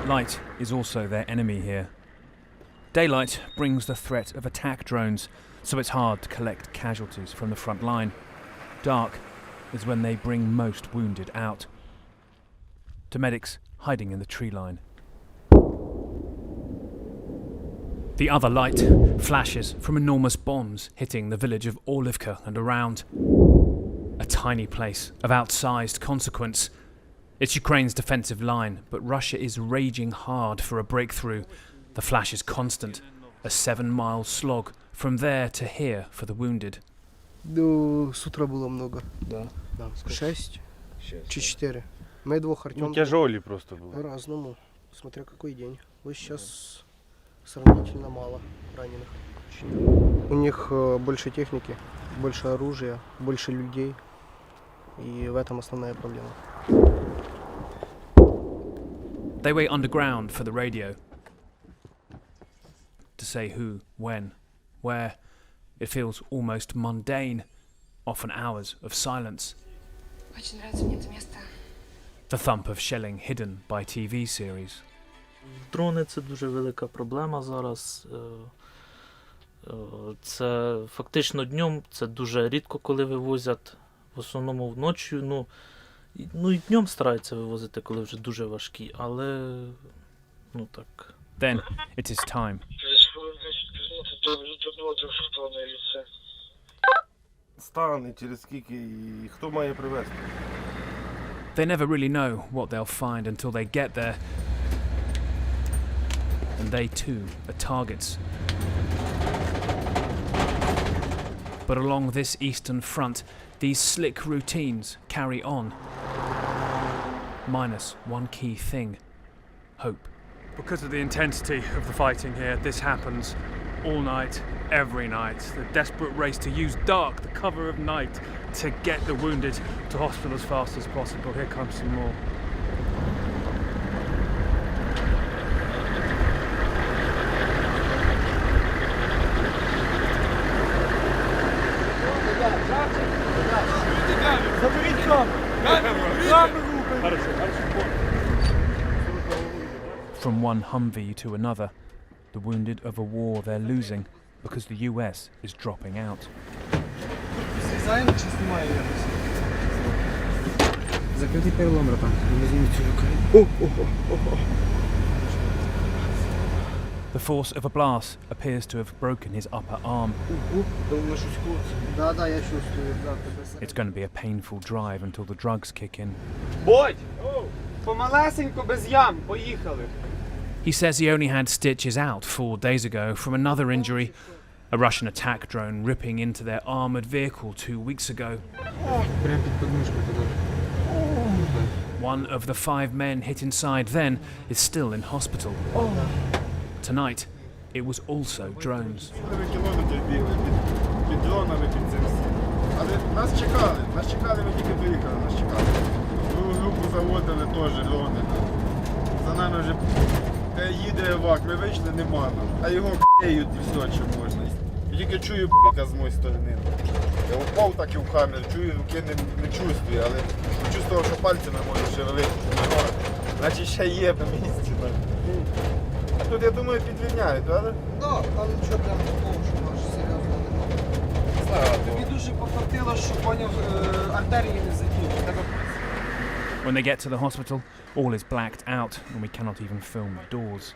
Light is also their enemy here. Daylight brings the threat of attack drones, so it's hard to collect casualties from the front line. Dark is when they bring most wounded out, to medics hiding in the tree line. The other light flashes from enormous bombs hitting the village of Orlivka and around. A tiny place of outsized consequence. It's Ukraine's defensive line, but Russia is raging hard for a breakthrough. The flash is constant, a 7-mile slog from there to here for the wounded. С утра было много. Да. 6 чи 4. Мы двух Артём. Тяжело ли просто было? По-разному, смотря какой день. Вот сейчас сравнительно мало раненых. У них больше техники, больше оружия, больше людей. И в этом основная проблема. They wait underground for the radio. To say who, when, where. It feels almost mundane, often hours of silence. Очень нравится мне это место. The thump of shelling hidden by TV series. Дрони – це дуже велика проблема зараз. Це фактично днем, це дуже рідко коли вивозять, в основному вночі. Ну і днем стараються вивозити, коли вже дуже важкі, але ну так. Then it is time. Стане, через скільки і хто має привезти? They never really know what they'll find until they get there. And they too are targets. But along this eastern front, these slick routines carry on. Minus one key thing: hope. Because of the intensity of the fighting here, this happens all night, every night. The desperate race to use dark, the cover of night, to get the wounded to hospital as fast as possible. Here comes some more. From one Humvee to another, the wounded of a war they're losing because the US is dropping out. The force of a blast appears to have broken his upper arm. It's going to be a painful drive until the drugs kick in. Бодь! Помалесенько, без ям, поїхали. He says he only had stitches out 4 days ago from another injury, a Russian attack drone ripping into their armoured vehicle 2 weeks ago. One of the 5 men hit inside then is still in hospital. Tonight, it was also drones. Але нас чекали, ми тільки приїхали, нас чекали. Другу групу заводили теж, льони. За нами вже їде евак, ми вийшли, нема нам. А його б'ють і все, що можна. І тільки чую яка з моєї сторони. Я упав так і в камеру, чую, руки не чувствую, але чувствував, що пальцями можу шевелити. Значить ще є на місці. А тут, я думаю, підрівняють, правда? Так, там нічого прямо такого, що може серйозно немає. Тобі дуже пофартило, що поняв, артерії не заділи. When they get to the hospital, all is blacked out and we cannot even film the doors.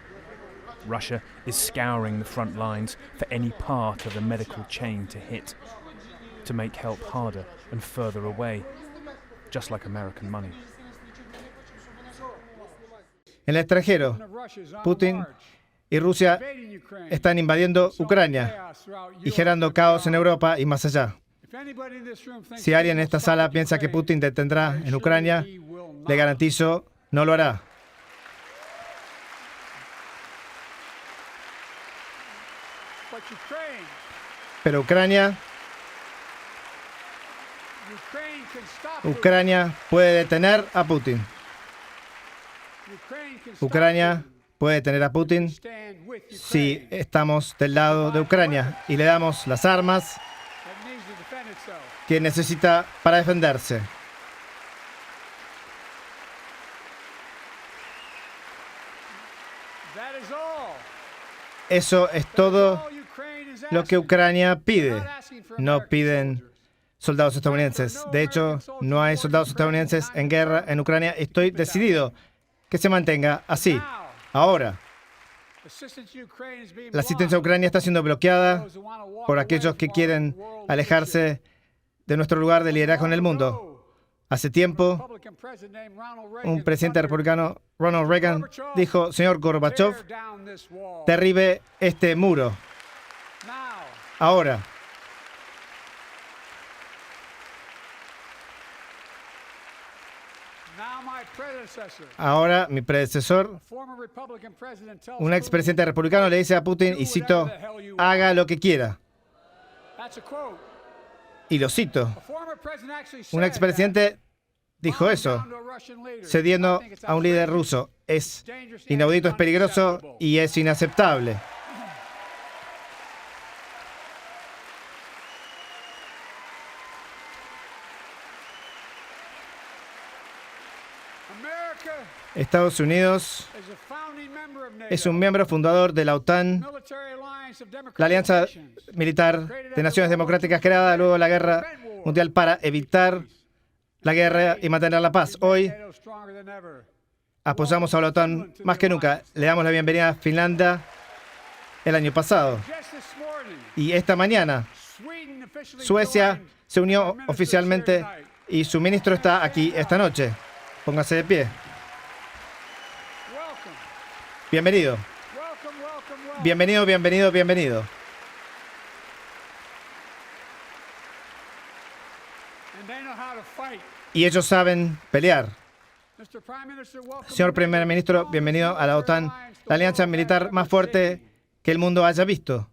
Russia is scouring the front lines for any part of the medical chain to hit, to make help harder and further away, just like American money. En el extranjero, Putin y Rusia están invadiendo Ucrania y generando caos en Europa y más allá. Si alguien en esta sala piensa que Putin detendrá en Ucrania, le garantizo, no lo hará. Pero Ucrania puede detener a Putin. Ucrania puede detener a Putin si estamos del lado de Ucrania y le damos las armas que necesita para defenderse. Eso es todo lo que Ucrania pide. No piden soldados estadounidenses. De hecho, no hay soldados estadounidenses en guerra en Ucrania. Estoy decidido que se mantenga así. Ahora, la asistencia a Ucrania está siendo bloqueada por aquellos que quieren alejarse de nuestro lugar de liderazgo en el mundo. Hace tiempo, un presidente republicano, Ronald Reagan, dijo: señor Gorbachev, derribe este muro. Ahora, mi predecesor, un expresidente republicano, le dice a Putin, y cito: haga lo que quiera. Y lo cito. Un expresidente dijo eso, cediendo a un líder ruso. Es inaudito, es peligroso y es inaceptable. Estados Unidos es un miembro fundador de la OTAN, la alianza militar de naciones democráticas creada luego de la guerra mundial para evitar la guerra y mantener la paz. Hoy apoyamos a la OTAN más que nunca. Le damos la bienvenida a Finlandia el año pasado. Y esta mañana Suecia se unió oficialmente y su ministro está aquí esta noche. Póngase de pie. Bienvenido. Bienvenido, bienvenido, bienvenido. Y ellos saben pelear. Señor Primer Ministro, bienvenido a la OTAN, la alianza militar más fuerte que el mundo haya visto.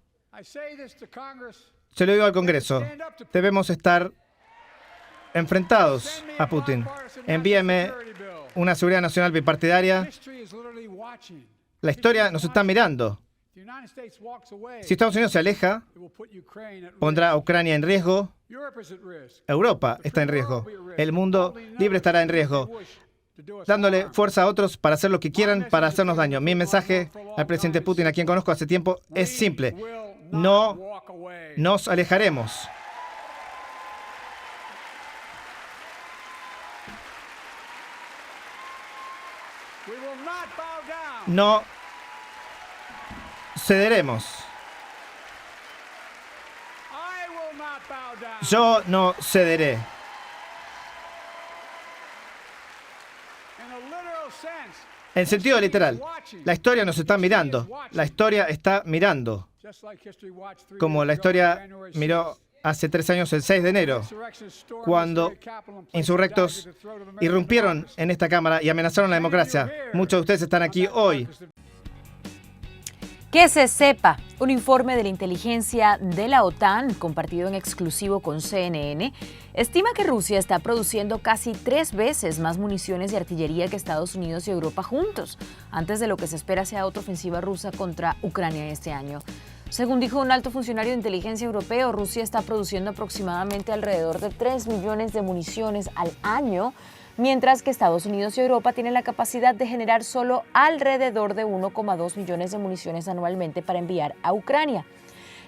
Se lo digo al Congreso. Debemos estar enfrentados a Putin. Envíeme una seguridad nacional bipartidaria. La historia nos está mirando. Si Estados Unidos se aleja, pondrá a Ucrania en riesgo. Europa está en riesgo. El mundo libre estará en riesgo, dándole fuerza a otros para hacer lo que quieran para hacernos daño. Mi mensaje al presidente Putin, a quien conozco hace tiempo, es simple. No nos alejaremos. No cederemos. Yo no cederé. En sentido literal, la historia nos está mirando. La historia está mirando. Como la historia miró hace 3 años, el 6 de enero, cuando insurrectos irrumpieron en esta Cámara y amenazaron la democracia. Muchos de ustedes están aquí hoy. Que se sepa, un informe de la inteligencia de la OTAN, compartido en exclusivo con CNN, estima que Rusia está produciendo casi 3 veces más municiones y artillería que Estados Unidos y Europa juntos, antes de lo que se espera sea otra ofensiva rusa contra Ucrania este año. Según dijo un alto funcionario de inteligencia europeo, Rusia está produciendo aproximadamente alrededor de 3 millones de municiones al año, mientras que Estados Unidos y Europa tienen la capacidad de generar solo alrededor de 1,2 millones de municiones anualmente para enviar a Ucrania.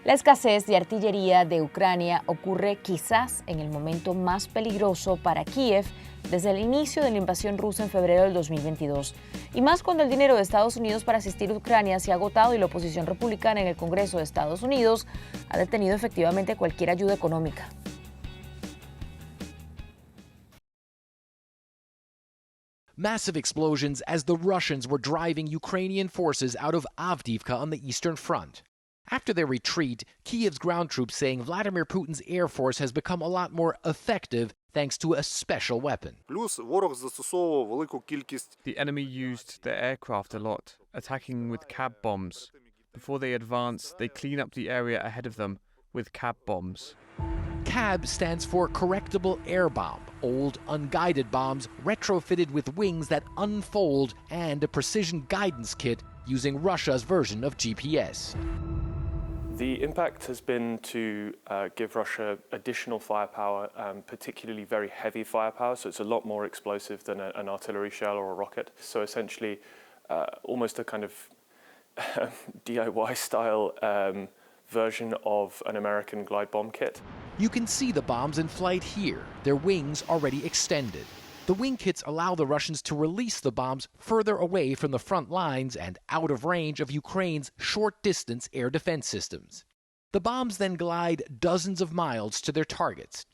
La escasez de artillería de Ucrania ocurre quizás en el momento más peligroso para Kiev desde el inicio de la invasión rusa en febrero del 2022, y más cuando el dinero de Estados Unidos para asistir a Ucrania se ha agotado y la oposición republicana en el Congreso de Estados Unidos ha detenido efectivamente cualquier ayuda económica. Massive explosions as the Russians were driving Ukrainian forces out of Avdiivka on the Eastern Front. After their retreat, Kiev's ground troops saying Vladimir Putin's air force has become a lot more effective thanks to a special weapon. The enemy used their aircraft a lot, attacking with cab bombs. Before they advance, they clean up the area ahead of them with cab bombs. CAB stands for Correctable Air Bomb, old unguided bombs retrofitted with wings that unfold and a precision guidance kit using Russia's version of GPS. The impact has been to give Russia additional firepower, particularly very heavy firepower, so it's a lot more explosive than an artillery shell or a rocket. So essentially almost a kind of DIY-style version of an American glide bomb kit. You can see the bombs in flight here, their wings already extended. The wing kits allow the Russians to release the bombs further away from the front lines and out of range of Ukraine's short-distance air defense systems. The bombs then glide dozens of miles to their targets.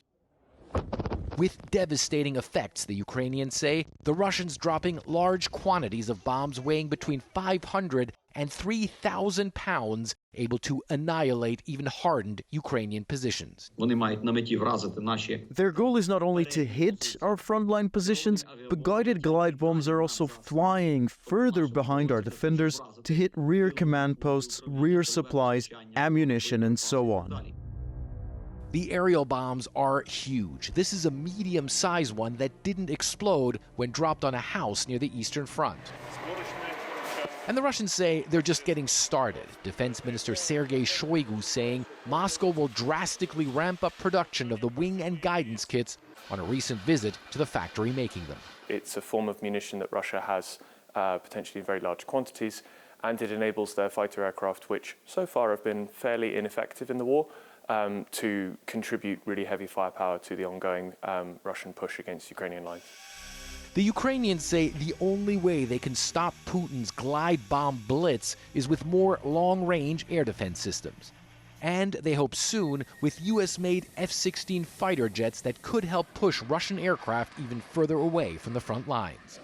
With devastating effects, the Ukrainians say, the Russians dropping large quantities of bombs weighing between 500 and 3,000 pounds, able to annihilate even hardened Ukrainian positions. Their goal is not only to hit our frontline positions, but guided glide bombs are also flying further behind our defenders to hit rear command posts, rear supplies, ammunition, and so on. The aerial bombs are huge. This is a medium-sized one that didn't explode when dropped on a house near the Eastern Front. And the Russians say they're just getting started. Defense Minister Sergei Shoigu saying Moscow will drastically ramp up production of the wing and guidance kits on a recent visit to the factory making them. It's a form of munition that Russia has potentially in very large quantities, and it enables their fighter aircraft, which so far have been fairly ineffective in the war, to contribute really heavy firepower to the ongoing Russian push against Ukrainian lines. The Ukrainians say the only way they can stop Putin's glide bomb blitz is with more long-range air defense systems. And they hope soon with US-made F-16 fighter jets that could help push Russian aircraft even further away from the front lines.